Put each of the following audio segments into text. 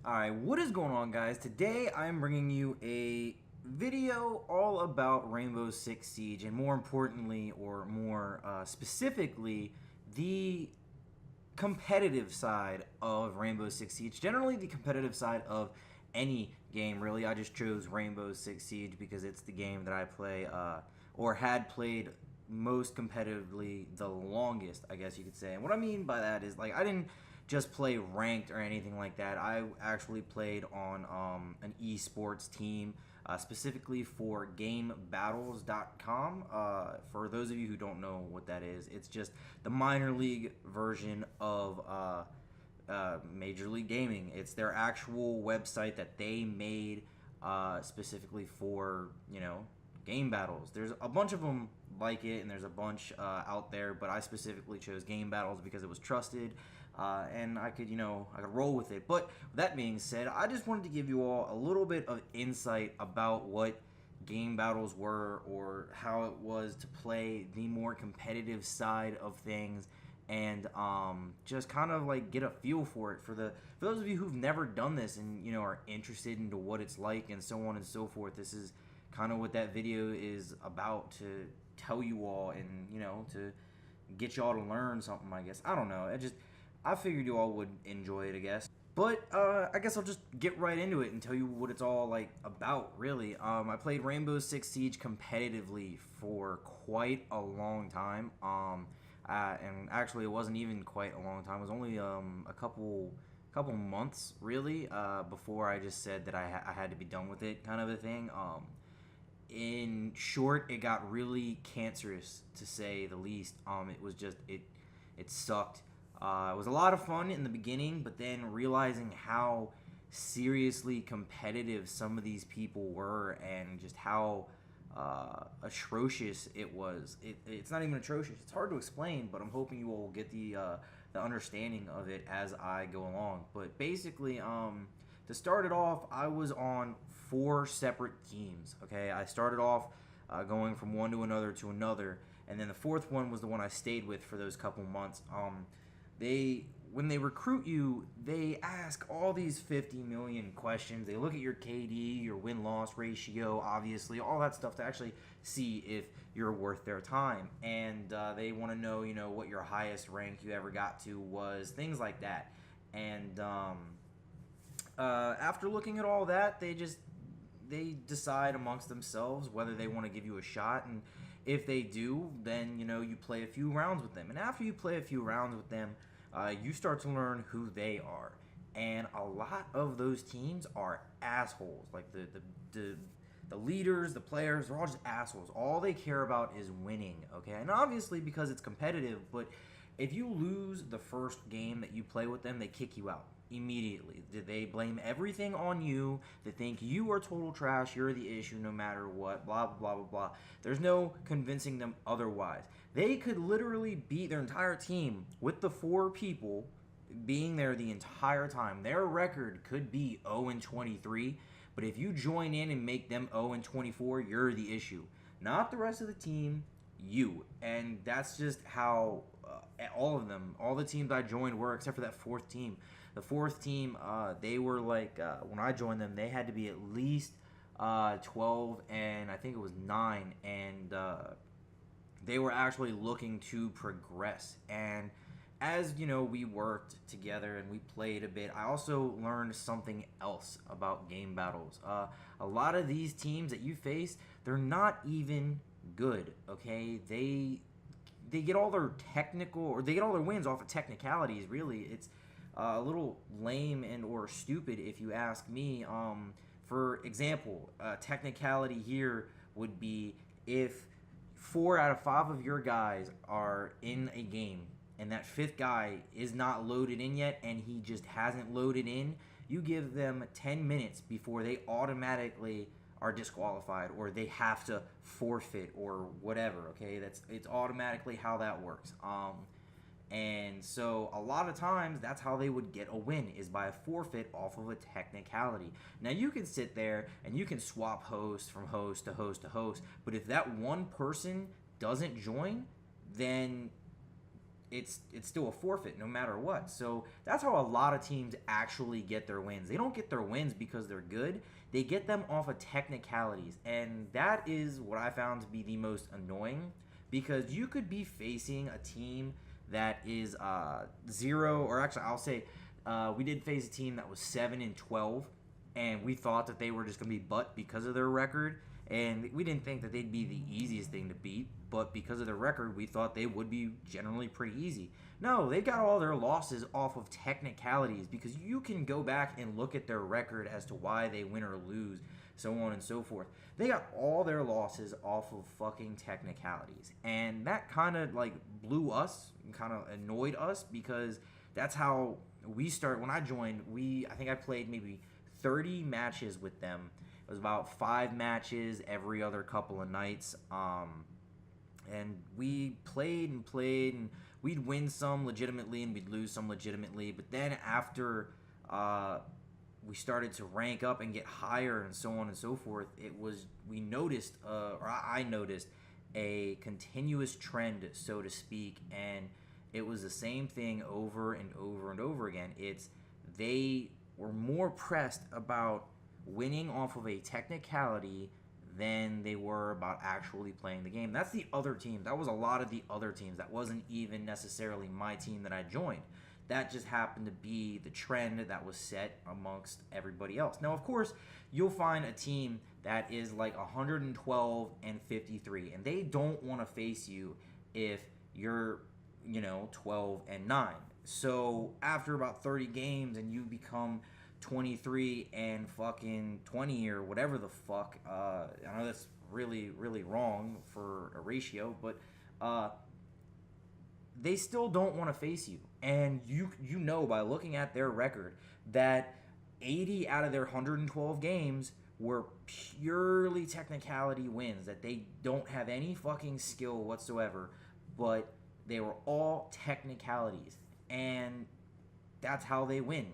Alright, what is going on, guys? Today I'm bringing you a video all about Rainbow Six Siege, and more importantly, or more specifically, the competitive side of Rainbow Six Siege. Generally, the competitive side of any game, really. I just chose Rainbow Six Siege because it's the game that I play, or had played most competitively the longest, I guess you could say. And what I mean by that is, like, I didn't just play ranked or anything like that. I actually played on an esports team, specifically for GameBattles.com. For those of you who don't know what that is, it's just the minor league version of Major League Gaming. It's their actual website that they made specifically for, game battles. There's a bunch of them like it, and there's a bunch out there, but I specifically chose Game Battles because it was trusted, and I could roll with it. But with that being said, I just wanted to give you all a little bit of insight about what game battles were, or how it was to play the more competitive side of things, and just kind of like get a feel for it for those of you who've never done this and are interested into what it's like and so on and so forth. This is kind of what that video is about, to tell you all, and to get y'all to learn something, I guess. I don't know, I figured you all would enjoy it, I guess. But I guess I'll just get right into it and tell you what it's all like about, really. I played Rainbow Six Siege competitively for quite a long time, and actually it wasn't even quite a long time. It was only a couple months, really, before I just said that I had to be done with it, kind of a thing. In short, it got really cancerous, to say the least. It was just it sucked. It was a lot of fun in the beginning, but then realizing how seriously competitive some of these people were, and just how atrocious it was. It's not even atrocious. It's hard to explain, but I'm hoping you all will get the understanding of it as I go along. But basically, to start it off, I was on 4 separate teams. Okay, I started off going from one to another, and then the 4th one was the one I stayed with for those couple months. When they recruit you, they ask all these 50 million questions. They look at your KD, your win-loss ratio, obviously, all that stuff, to actually see if you're worth their time. And they want to know, what your highest rank you ever got to was, things like that. And after looking at all that, they decide amongst themselves whether they want to give you a shot. And if they do, then you play a few rounds with them. And after you play a few rounds with them, you start to learn who they are. And a lot of those teams are assholes. Like the leaders, the players, they're all just assholes. All they care about is winning, okay? And obviously, because it's competitive, but if you lose the first game that you play with them, they kick you out immediately. They blame everything on you. They think you are total trash. You're the issue no matter what. Blah, blah, blah, blah, blah. There's no convincing them otherwise. They could literally beat their entire team with the 4 people being there the entire time. Their record could be 0-23, but if you join in and make them 0-24, you're the issue. Not the rest of the team, you. And that's just how all of them, all the teams I joined were, except for that 4th team. The 4th team, they were like, when I joined them, they had to be at least 12, and I think it was 9, and they were actually looking to progress. And as we worked together and we played a bit, I also learned something else about game battles. A lot of these teams that you face, they're not even good, okay? They get all their they get all their wins off of technicalities, really. It's a little lame and or stupid, if you ask me. For example, technicality here would be if 4 out of 5 of your guys are in a game, and that 5th guy is not loaded in yet, and he just hasn't loaded in, you give them 10 minutes before they automatically are disqualified, or they have to forfeit, or whatever. Okay, it's automatically how that works. And so a lot of times that's how they would get a win, is by a forfeit off of a technicality. Now you can sit there and you can swap host from host to host to host, but if that one person doesn't join, then it's still a forfeit no matter what. So that's how a lot of teams actually get their wins. They don't get their wins because they're good. They get them off of technicalities, and that is what I found to be the most annoying, because you could be facing a team that is 0, or actually I'll say we did face a team that was 7-12, and we thought that they were just going to be butt because of their record, and we didn't think that they'd be the easiest thing to beat, but because of their record, we thought they would be generally pretty easy. No, they got all their losses off of technicalities, because you can go back and look at their record as to why they win or lose, so on and so forth. They got all their losses off of fucking technicalities, and that kind of like blew us, kind of annoyed us, because that's how we start. When I joined, I think I played maybe 30 matches with them. It was about 5 matches every other couple of nights. And we played and played, and we'd win some legitimately and we'd lose some legitimately. But then after we started to rank up and get higher and so on and so forth, we noticed, or I noticed, a continuous trend, so to speak, and it was the same thing over and over and over again. They were more pressed about winning off of a technicality than they were about actually playing the game. That's the other team. That was a lot of the other teams. That wasn't even necessarily my team that I joined. That just happened to be the trend that was set amongst everybody else. Now, of course, you'll find a team that is like 112-53, and they don't want to face you if you're 12-9. So after about 30 games and you become 23-20 or whatever the fuck, I know that's really, really wrong for a ratio, but they still don't want to face you. And you know by looking at their record that 80 out of their 112 games were purely technicality wins, that they don't have any fucking skill whatsoever, but they were all technicalities, and that's how they win.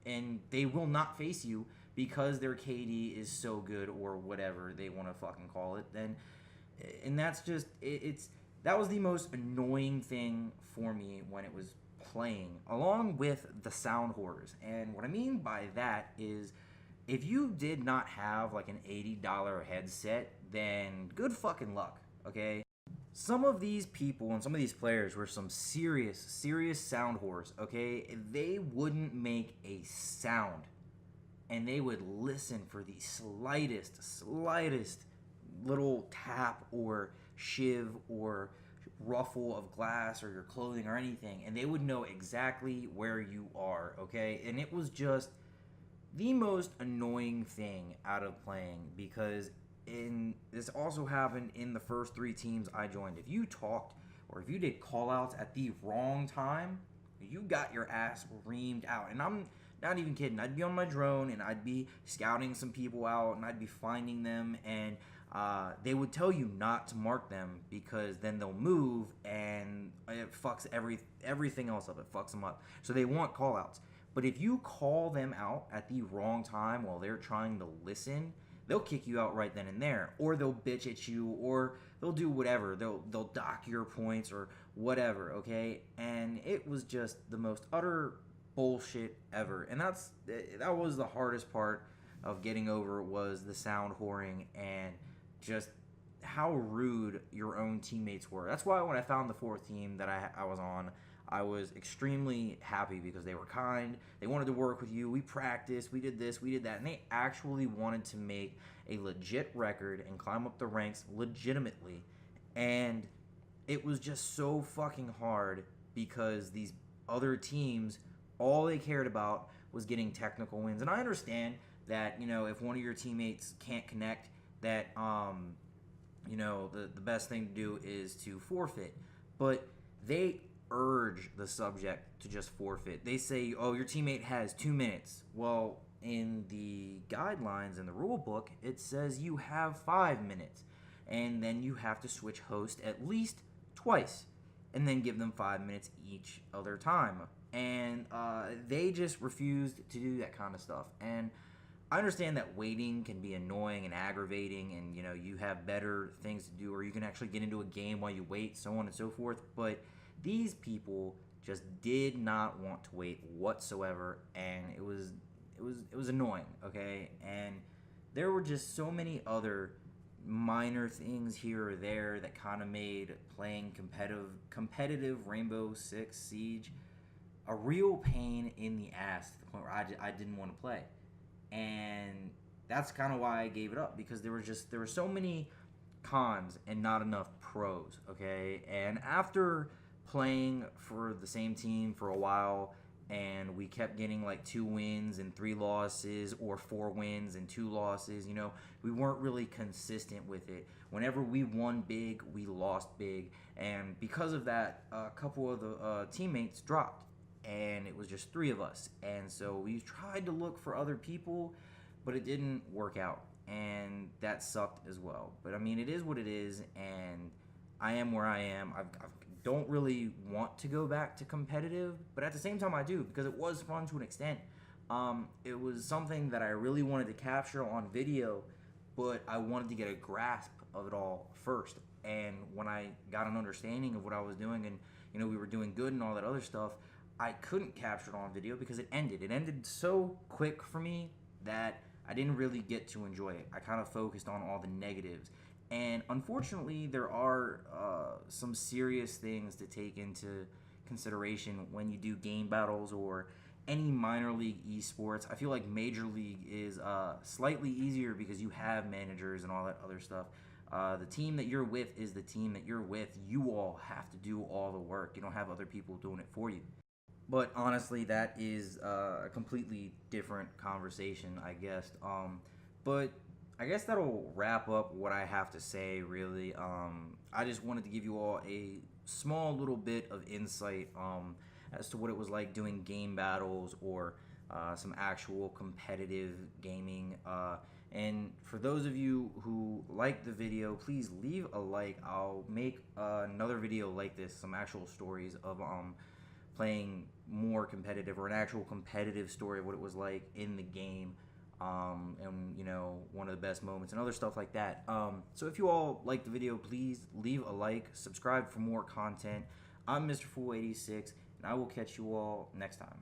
And they will not face you because their KD is so good, or whatever they want to fucking call it. And that's just that was the most annoying thing for me when it was playing, along with the sound horrors. And what I mean by that is, if you did not have like an $80 headset, then good fucking luck, okay? Some of these people and some of these players were some serious sound whores, okay? They wouldn't make a sound, and they would listen for the slightest little tap or shiv or ruffle of glass or your clothing or anything, and they would know exactly where you are, okay? And it was just the most annoying thing out of playing, because this also happened in the first 3 teams I joined. If you talked or if you did call-outs at the wrong time, you got your ass reamed out. And I'm not even kidding. I'd be on my drone and I'd be scouting some people out, and I'd be finding them, and they would tell you not to mark them, because then they'll move and it fucks everything else up. It fucks them up. So they want call-outs. But if you call them out at the wrong time while they're trying to listen, they'll kick you out right then and there, or they'll bitch at you, or they'll do whatever. They'll dock your points or whatever, okay? And it was just the most utter bullshit ever. And that was the hardest part of getting over, was the sound whoring and just how rude your own teammates were. That's why when I found the 4th team that I was on, I was extremely happy, because they were kind. They wanted to work with you. We practiced. We did this. We did that. And they actually wanted to make a legit record and climb up the ranks legitimately. And it was just so fucking hard, because these other teams, all they cared about was getting technical wins. And I understand that, if one of your teammates can't connect, that, the best thing to do is to forfeit. But they urge the subject to just forfeit. They say, oh, your teammate has 2 minutes. Well, in the guidelines in the rule book, it says you have 5 minutes, and then you have to switch host at least twice, and then give them 5 minutes each other time. And they just refused to do that kind of stuff. And I understand that waiting can be annoying and aggravating, and you have better things to do, or you can actually get into a game while you wait, so on and so forth. But These people just did not want to wait whatsoever, and it was annoying, okay? And there were just so many other minor things here or there that kind of made playing competitive Rainbow Six Siege a real pain in the ass to the point where I didn't want to play. And that's kind of why I gave it up, because there were so many cons and not enough pros, okay? And after playing for the same team for a while, and we kept getting like 2 wins and 3 losses, or 4 wins and 2 losses, we weren't really consistent with it. Whenever we won big, we lost big, and because of that, a couple of the teammates dropped, and it was just 3 of us. And so we tried to look for other people, but it didn't work out, and that sucked as well. But I mean, it is what it is, and I am where I am. I don't really want to go back to competitive, but at the same time I do, because it was fun to an extent. It was something that I really wanted to capture on video, but I wanted to get a grasp of it all first. And when I got an understanding of what I was doing, and we were doing good and all that other stuff, I couldn't capture it on video because it ended. It ended so quick for me that I didn't really get to enjoy it. I kind of focused on all the negatives. And unfortunately, there are some serious things to take into consideration when you do game battles or any minor league esports. I feel like Major League is slightly easier because you have managers and all that other stuff. The team that you're with is the team that you're with. You all have to do all the work. You don't have other people doing it for you. But honestly, that is a completely different conversation, I guess. But I guess that'll wrap up what I have to say, really. I just wanted to give you all a small little bit of insight as to what it was like doing game battles or some actual competitive gaming. And for those of you who liked the video, please leave a like. I'll make another video like this, some actual stories of playing more competitive, or an actual competitive story of what it was like in the game, and one of the best moments and other stuff like that. So if you all like the video, please leave a like, subscribe for more content. I'm Mr. Fool 86, and I will catch you all next time.